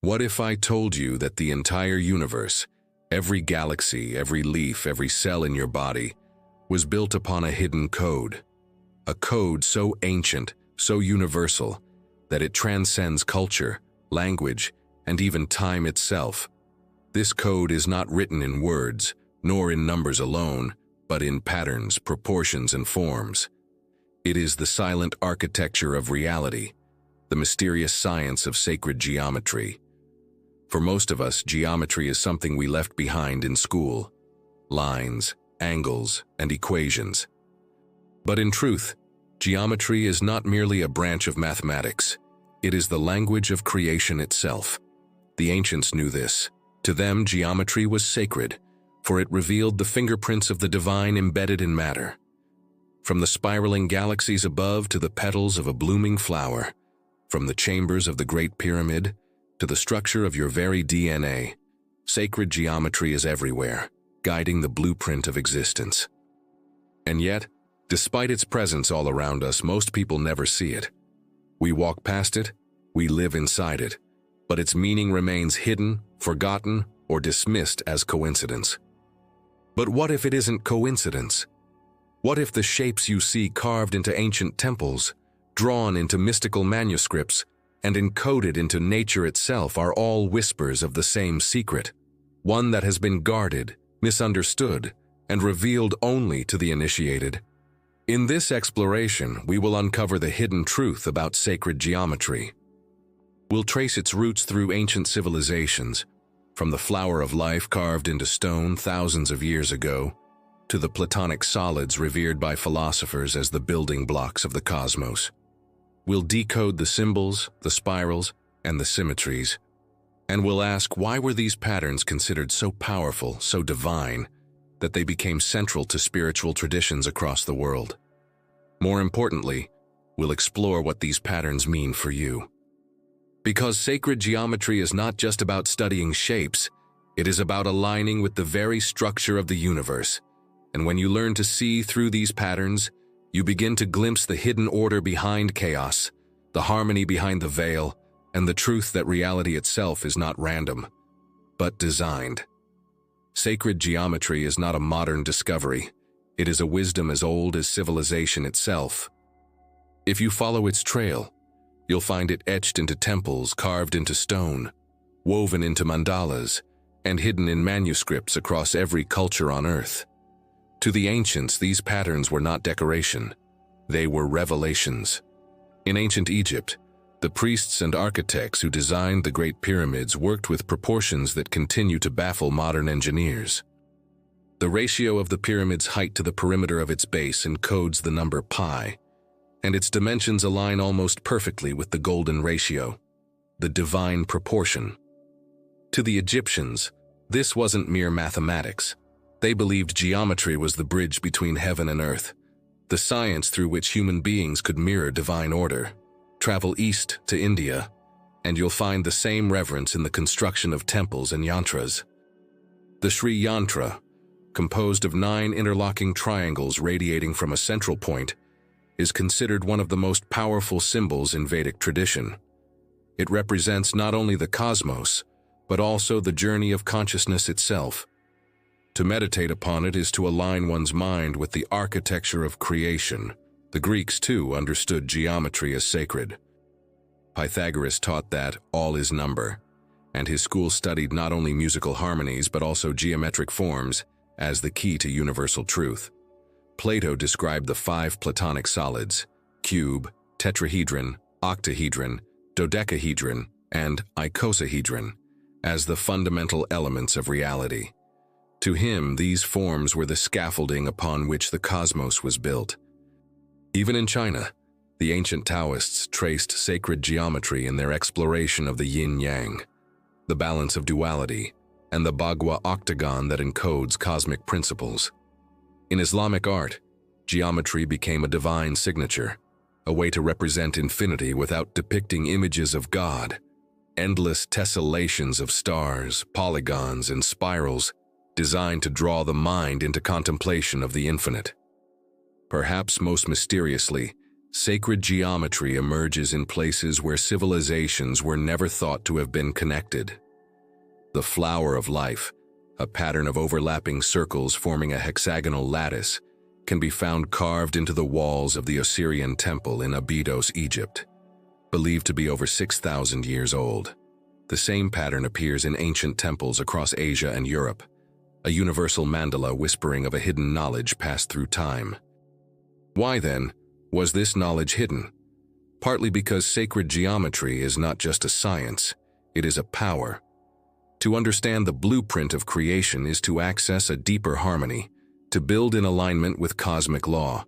What if I told you that the entire universe, every galaxy, every leaf, every cell in your body, was built upon a hidden code? A code so ancient, so universal, that it transcends culture, language, and even time itself. This code is not written in words, nor in numbers alone, but in patterns, proportions, and forms. It is the silent architecture of reality, the mysterious science of sacred geometry. For most of us, geometry is something we left behind in school: lines, angles, and equations. But in truth, geometry is not merely a branch of mathematics. It is the language of creation itself. The ancients knew this. To them, geometry was sacred, for it revealed the fingerprints of the divine embedded in matter. From the spiraling galaxies above to the petals of a blooming flower, from the chambers of the Great Pyramid to the structure of your very DNA, sacred geometry is everywhere, guiding the blueprint of existence. And yet, despite its presence all around us, most people never see it. We walk past it, we live inside it, but its meaning remains hidden, forgotten, or dismissed as coincidence. But what if it isn't coincidence? What if the shapes you see carved into ancient temples, drawn into mystical manuscripts, and encoded into nature itself are all whispers of the same secret, one that has been guarded, misunderstood, and revealed only to the initiated? In this exploration, we will uncover the hidden truth about sacred geometry. We'll trace its roots through ancient civilizations, from the flower of life carved into stone thousands of years ago, to the Platonic solids revered by philosophers as the building blocks of the cosmos. We'll decode the symbols, the spirals, and the symmetries, and we'll ask, why were these patterns considered so powerful, so divine, that they became central to spiritual traditions across the world? More importantly, we'll explore what these patterns mean for you. Because sacred geometry is not just about studying shapes, it is about aligning with the very structure of the universe. And when you learn to see through these patterns, you begin to glimpse the hidden order behind chaos, the harmony behind the veil, and the truth that reality itself is not random, but designed. Sacred geometry is not a modern discovery. It is a wisdom as old as civilization itself. If you follow its trail, you'll find it etched into temples, carved into stone, woven into mandalas, and hidden in manuscripts across every culture on Earth. To the ancients, these patterns were not decoration. They were revelations. In ancient Egypt, the priests and architects who designed the Great Pyramids worked with proportions that continue to baffle modern engineers. The ratio of the pyramid's height to the perimeter of its base encodes the number pi, and its dimensions align almost perfectly with the golden ratio, the divine proportion. To the Egyptians, this wasn't mere mathematics. They believed geometry was the bridge between heaven and earth, the science through which human beings could mirror divine order. Travel east to India, and you'll find the same reverence in the construction of temples and yantras. The Sri Yantra, composed of 9 interlocking triangles radiating from a central point, is considered one of the most powerful symbols in Vedic tradition. It represents not only the cosmos, but also the journey of consciousness itself. To meditate upon it is to align one's mind with the architecture of creation. The Greeks, too, understood geometry as sacred. Pythagoras taught that all is number, and his school studied not only musical harmonies but also geometric forms as the key to universal truth. Plato described the 5 Platonic solids, cube, tetrahedron, octahedron, dodecahedron, and icosahedron, as the fundamental elements of reality. To him, these forms were the scaffolding upon which the cosmos was built. Even in China, the ancient Taoists traced sacred geometry in their exploration of the yin-yang, the balance of duality, and the Bagua octagon that encodes cosmic principles. In Islamic art, geometry became a divine signature, a way to represent infinity without depicting images of God. Endless tessellations of stars, polygons, and spirals designed to draw the mind into contemplation of the infinite. Perhaps most mysteriously, Sacred geometry emerges in places where civilizations were never thought to have been connected. The flower of life, a pattern of overlapping circles forming a hexagonal lattice, can be found carved into the walls of the Osirian temple in Abydos, Egypt, believed to be over 6,000 years old. The same pattern appears in ancient temples across Asia and Europe, a universal mandala whispering of a hidden knowledge passed through time. Why, then, was this knowledge hidden? Partly because sacred geometry is not just a science, it is a power. To understand the blueprint of creation is to access a deeper harmony, to build in alignment with cosmic law.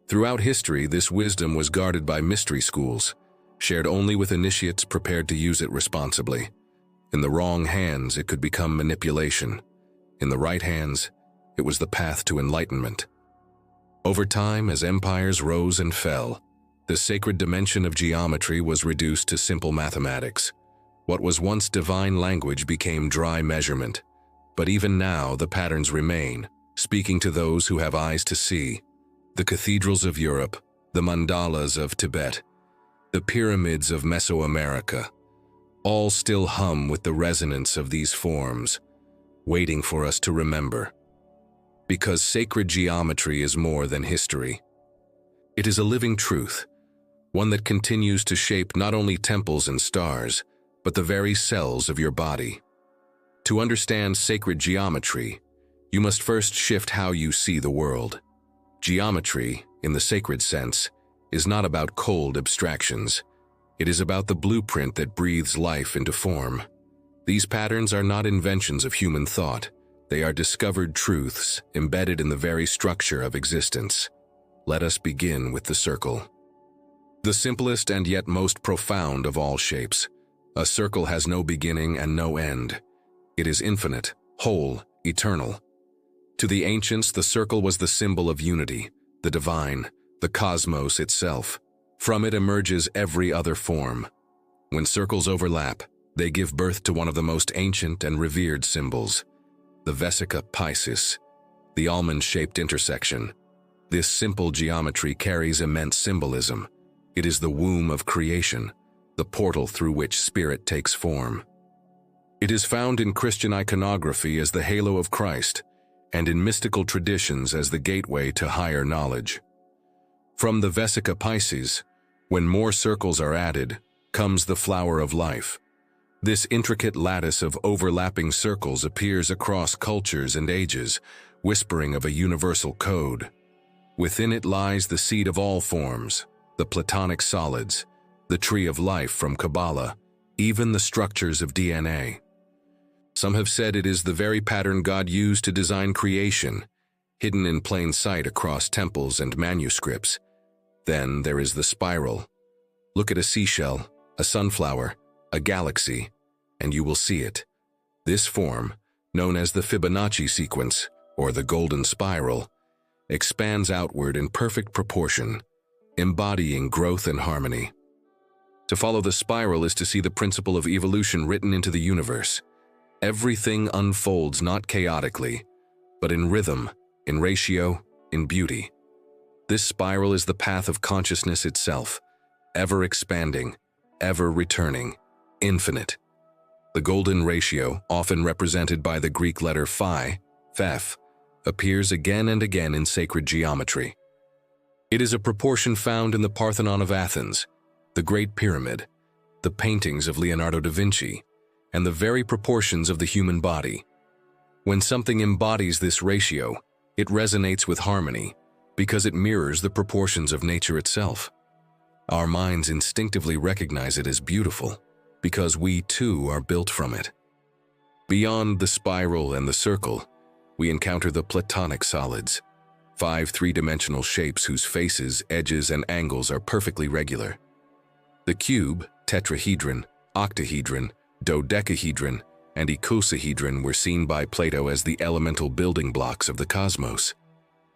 Throughout history, this wisdom was guarded by mystery schools, shared only with initiates prepared to use it responsibly. In the wrong hands, it could become manipulation. In the right hands, it was the path to enlightenment. Over time, as empires rose and fell, the sacred dimension of geometry was reduced to simple mathematics. What was once divine language became dry measurement. But even now, the patterns remain, speaking to those who have eyes to see. The cathedrals of Europe, the mandalas of Tibet, the pyramids of Mesoamerica, all still hum with the resonance of these forms, waiting for us to remember. Because sacred geometry is more than history. It is a living truth, one that continues to shape not only temples and stars, but the very cells of your body. To understand sacred geometry, you must first shift how you see the world. Geometry, in the sacred sense, is not about cold abstractions. It is about the blueprint that breathes life into form. These patterns are not inventions of human thought. They are discovered truths embedded in the very structure of existence. Let us begin with the circle. The simplest and yet most profound of all shapes. A circle has no beginning and no end. It is infinite, whole, eternal. To the ancients, the circle was the symbol of unity, the divine, the cosmos itself. From it emerges every other form. When circles overlap, they give birth to one of the most ancient and revered symbols, the Vesica Piscis, the almond-shaped intersection. This simple geometry carries immense symbolism. It is the womb of creation, the portal through which spirit takes form. It is found in Christian iconography as the halo of Christ, and in mystical traditions as the gateway to higher knowledge. From the Vesica Piscis, when more circles are added, comes the flower of life. This intricate lattice of overlapping circles appears across cultures and ages, whispering of a universal code. Within it lies the seed of all forms, the Platonic solids, the tree of life from Kabbalah, even the structures of DNA. Some have said it is the very pattern God used to design creation, hidden in plain sight across temples and manuscripts. Then there is the spiral. Look at a seashell, a sunflower, a galaxy, and you will see it. This form, known as the Fibonacci sequence, or the golden spiral, expands outward in perfect proportion, embodying growth and harmony. To follow the spiral is to see the principle of evolution written into the universe. Everything unfolds not chaotically, but in rhythm, in ratio, in beauty. This spiral is the path of consciousness itself, ever expanding, ever returning, infinite. The golden ratio, often represented by the Greek letter phi, Pheph, appears again and again in sacred geometry. It is a proportion found in the Parthenon of Athens, the Great Pyramid, the paintings of Leonardo da Vinci, and the very proportions of the human body. When something embodies this ratio, it resonates with harmony because it mirrors the proportions of nature itself. Our minds instinctively recognize it as beautiful because we too are built from it. Beyond the spiral and the circle, we encounter the Platonic solids, 5 three-dimensional shapes whose faces, edges, and angles are perfectly regular. The cube, tetrahedron, octahedron, dodecahedron, and icosahedron were seen by Plato as the elemental building blocks of the cosmos.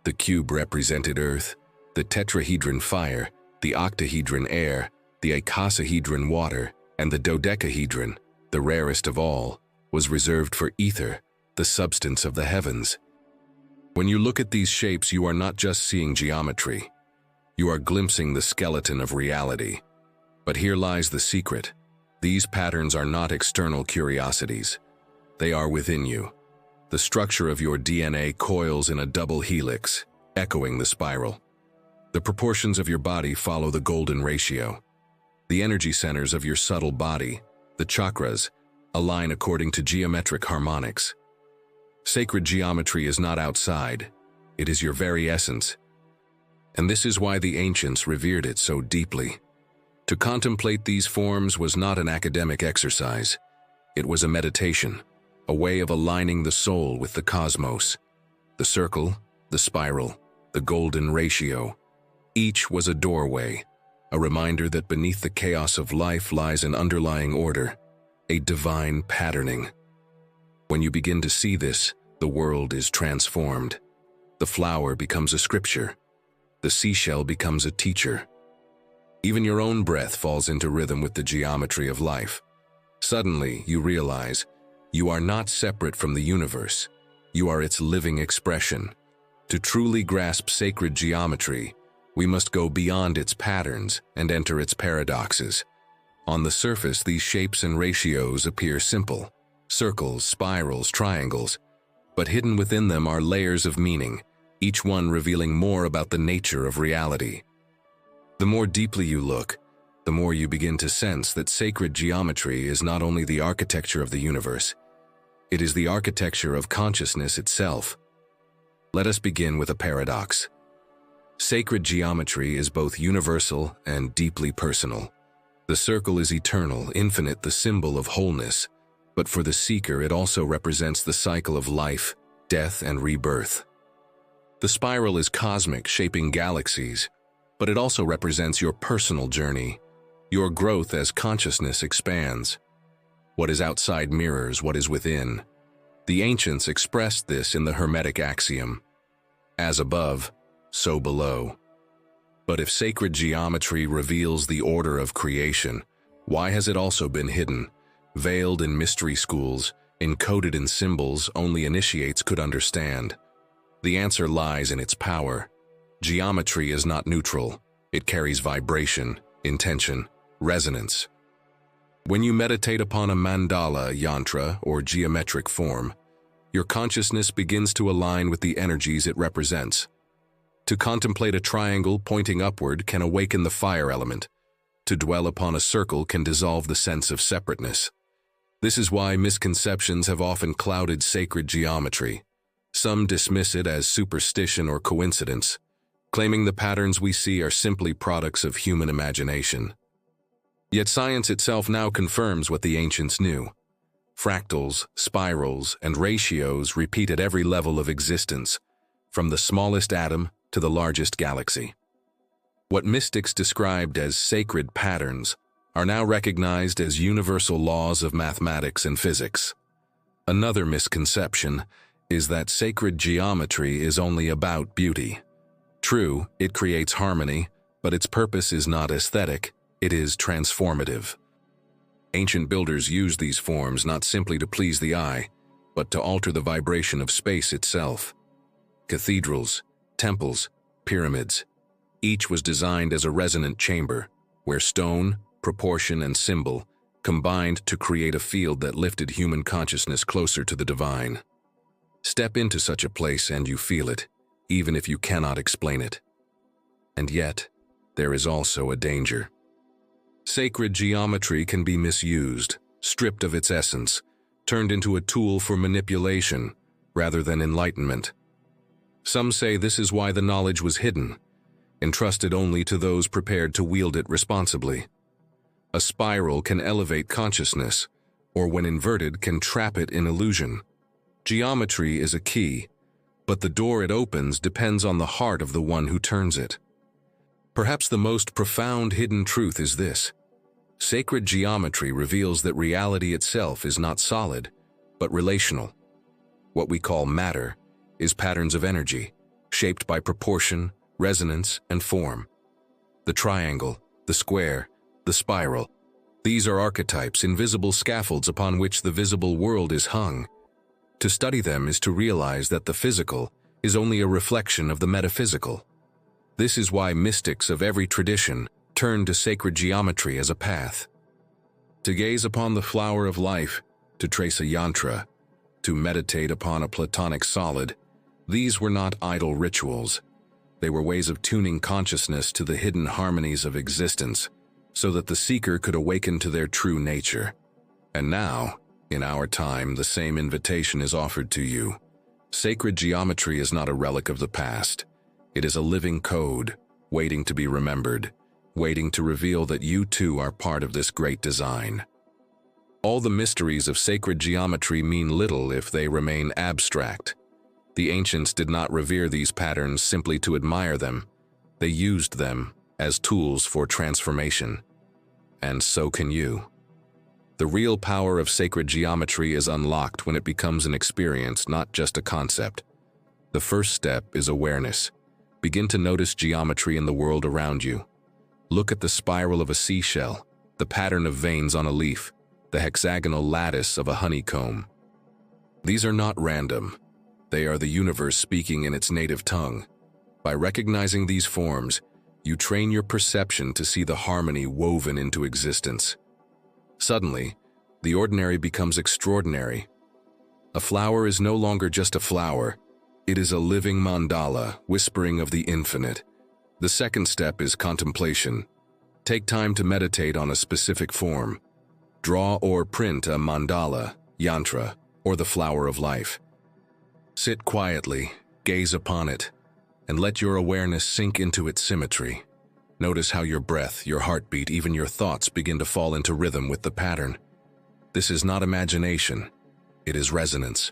The cube represented earth, the tetrahedron fire, the octahedron air, the icosahedron water, and the dodecahedron, the rarest of all, was reserved for ether, the substance of the heavens. When you look at these shapes, you are not just seeing geometry. You are glimpsing the skeleton of reality. But here lies the secret. These patterns are not external curiosities. They are within you. The structure of your DNA coils in a double helix, echoing the spiral. The proportions of your body follow the golden ratio. The energy centers of your subtle body, the chakras, align according to geometric harmonics. Sacred geometry is not outside. It is your very essence. And this is why the ancients revered it so deeply. To contemplate these forms was not an academic exercise. It was a meditation, a way of aligning the soul with the cosmos. The circle, the spiral, the golden ratio. Each was a doorway, a reminder that beneath the chaos of life lies an underlying order, a divine patterning. When you begin to see this, the world is transformed. The flower becomes a scripture. The seashell becomes a teacher. Even your own breath falls into rhythm with the geometry of life. Suddenly, you realize you are not separate from the universe. You are its living expression. To truly grasp sacred geometry, we must go beyond its patterns and enter its paradoxes. On the surface, these shapes and ratios appear simple: circles, spirals, triangles. But hidden within them are layers of meaning, each one revealing more about the nature of reality. The more deeply you look, the more you begin to sense that sacred geometry is not only the architecture of the universe, it is the architecture of consciousness itself. Let us begin with a paradox. Sacred geometry is both universal and deeply personal. The circle is eternal, infinite, the symbol of wholeness. But for the seeker, it also represents the cycle of life, death, and rebirth. The spiral is cosmic, shaping galaxies, but it also represents your personal journey, your growth as consciousness expands. What is outside mirrors what is within. The ancients expressed this in the Hermetic axiom, as above, so below. But if sacred geometry reveals the order of creation, why has it also been hidden, veiled in mystery schools, encoded in symbols only initiates could understand? The answer lies in its power. Geometry is not neutral. It carries vibration, intention, resonance. When you meditate upon a mandala, yantra, or geometric form, your consciousness begins to align with the energies it represents. To contemplate a triangle pointing upward can awaken the fire element. To dwell upon a circle can dissolve the sense of separateness. This is why misconceptions have often clouded sacred geometry. Some dismiss it as superstition or coincidence, claiming the patterns we see are simply products of human imagination. Yet science itself now confirms what the ancients knew. Fractals, spirals, and ratios repeat at every level of existence, from the smallest atom to the largest galaxy. What mystics described as sacred patterns are now recognized as universal laws of mathematics and physics. Another misconception is that sacred geometry is only about beauty. True, it creates harmony, but its purpose is not aesthetic, it is transformative. Ancient builders used these forms not simply to please the eye, but to alter the vibration of space itself. Cathedrals, temples, pyramids, each was designed as a resonant chamber, where stone, proportion, and symbol combined to create a field that lifted human consciousness closer to the divine. Step into such a place and you feel it, even if you cannot explain it. And yet, there is also a danger. Sacred geometry can be misused, stripped of its essence, turned into a tool for manipulation rather than enlightenment. Some say this is why the knowledge was hidden, entrusted only to those prepared to wield it responsibly. A spiral can elevate consciousness, or when inverted can trap it in illusion. Geometry is a key, but the door it opens depends on the heart of the one who turns it. Perhaps the most profound hidden truth is this: sacred geometry reveals that reality itself is not solid, but relational. What we call matter is patterns of energy, shaped by proportion, resonance, and form. The triangle, the square, the spiral, these are archetypes, invisible scaffolds upon which the visible world is hung. To study them is to realize that the physical is only a reflection of the metaphysical. This is why mystics of every tradition turn to sacred geometry as a path. To gaze upon the flower of life, to trace a yantra, to meditate upon a platonic solid, these were not idle rituals. They were ways of tuning consciousness to the hidden harmonies of existence, so that the seeker could awaken to their true nature. And now, in our time, the same invitation is offered to you. Sacred geometry is not a relic of the past. It is a living code, waiting to be remembered, waiting to reveal that you too are part of this great design. All the mysteries of sacred geometry mean little if they remain abstract. The ancients did not revere these patterns simply to admire them. They used them as tools for transformation. And so can you. The real power of sacred geometry is unlocked when it becomes an experience, not just a concept. The first step is awareness. Begin to notice geometry in the world around you. Look at the spiral of a seashell, the pattern of veins on a leaf, the hexagonal lattice of a honeycomb. These are not random. They are the universe speaking in its native tongue. By recognizing these forms, you train your perception to see the harmony woven into existence. Suddenly, the ordinary becomes extraordinary. A flower is no longer just a flower. It is a living mandala, whispering of the infinite. The second step is contemplation. Take time to meditate on a specific form. Draw or print a mandala, yantra, or the flower of life. Sit quietly, gaze upon it, and let your awareness sink into its symmetry. Notice how your breath, your heartbeat, even your thoughts begin to fall into rhythm with the pattern. This is not imagination, it is resonance.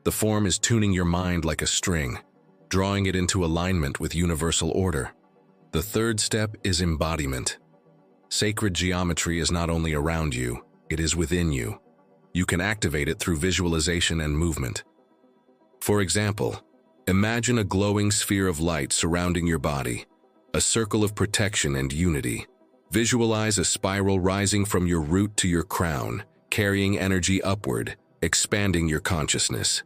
The form is tuning your mind like a string, drawing it into alignment with universal order. The third step is embodiment. Sacred geometry is not only around you, it is within you. You can activate it through visualization and movement. For example, imagine a glowing sphere of light surrounding your body, a circle of protection and unity. Visualize a spiral rising from your root to your crown, carrying energy upward, expanding your consciousness.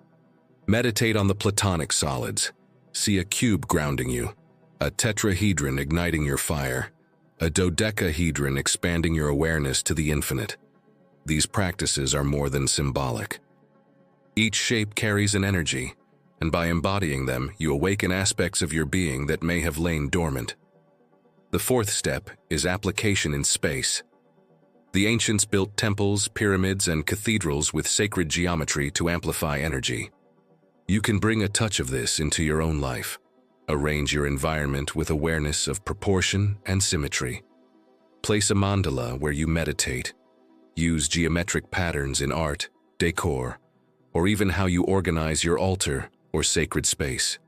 Meditate on the platonic solids. See a cube grounding you, a tetrahedron igniting your fire, a dodecahedron expanding your awareness to the infinite. These practices are more than symbolic. Each shape carries an energy, and by embodying them, you awaken aspects of your being that may have lain dormant. The fourth step is application in space. The ancients built temples, pyramids, and cathedrals with sacred geometry to amplify energy. You can bring a touch of this into your own life. Arrange your environment with awareness of proportion and symmetry. Place a mandala where you meditate. Use geometric patterns in art, decor, or even how you organize your altar or sacred space.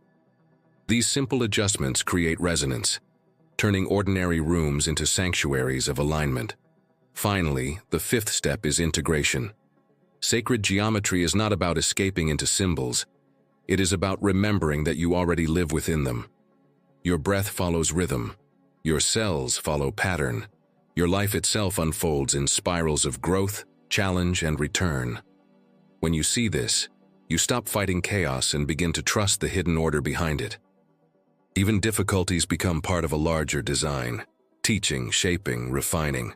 These simple adjustments create resonance, turning ordinary rooms into sanctuaries of alignment. Finally, the fifth step is integration. Sacred geometry is not about escaping into symbols. It is about remembering that you already live within them. Your breath follows rhythm. Your cells follow pattern. Your life itself unfolds in spirals of growth, challenge, and return. When you see this, you stop fighting chaos and begin to trust the hidden order behind it. Even difficulties become part of a larger design, teaching, shaping, refining.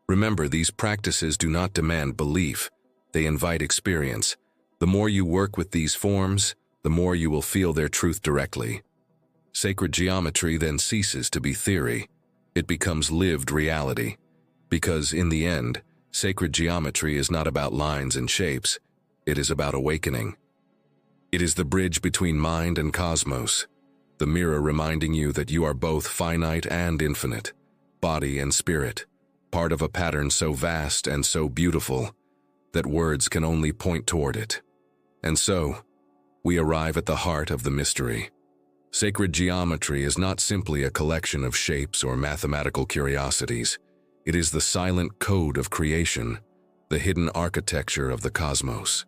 Remember, these practices do not demand belief, they invite experience. The more you work with these forms, the more you will feel their truth directly. Sacred geometry then ceases to be theory. It becomes lived reality. Because in the end, sacred geometry is not about lines and shapes. It is about awakening. It is the bridge between mind and cosmos, the mirror reminding you that you are both finite and infinite, body and spirit, part of a pattern so vast and so beautiful that words can only point toward it. And so, we arrive at the heart of the mystery. Sacred geometry is not simply a collection of shapes or mathematical curiosities. It is the silent code of creation, the hidden architecture of the cosmos.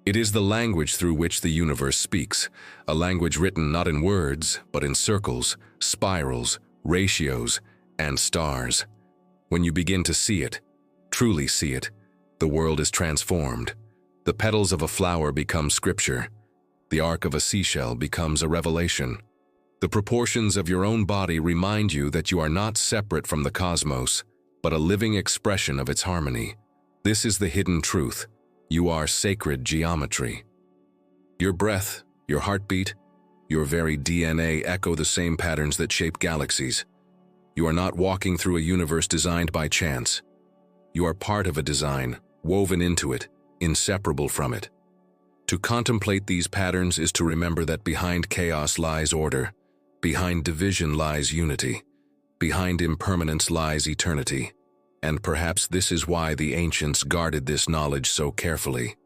It is the language through which the universe speaks, a language written not in words, but in circles, spirals, ratios, and stars. When you begin to see it, truly see it, the world is transformed. The petals of a flower become scripture. The arc of a seashell becomes a revelation. The proportions of your own body remind you that you are not separate from the cosmos, but a living expression of its harmony. This is the hidden truth. You are sacred geometry. Your breath, your heartbeat, your very DNA echo the same patterns that shape galaxies. You are not walking through a universe designed by chance. You are part of a design, woven into it, inseparable from it. To contemplate these patterns is to remember that behind chaos lies order, behind division lies unity, behind impermanence lies eternity. And perhaps this is why the ancients guarded this knowledge so carefully.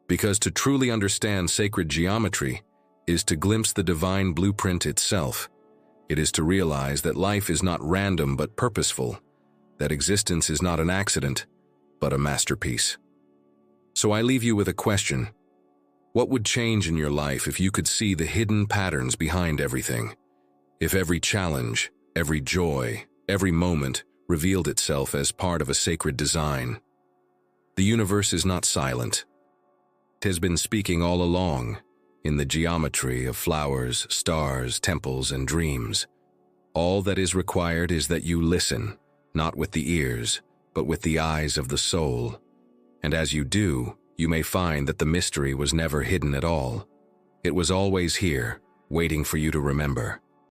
Because to truly understand sacred geometry is to glimpse the divine blueprint itself. It is to realize that life is not random but purposeful, that existence is not an accident, but a masterpiece. So I leave you with a question. What would change in your life if you could see the hidden patterns behind everything? If every challenge, every joy, every moment revealed itself as part of a sacred design? The universe is not silent. It has been speaking all along, in the geometry of flowers, stars, temples, and dreams. All that is required is that you listen, not with the ears, but with the eyes of the soul. And as you do, you may find that the mystery was never hidden at all. It was always here, waiting for you to remember.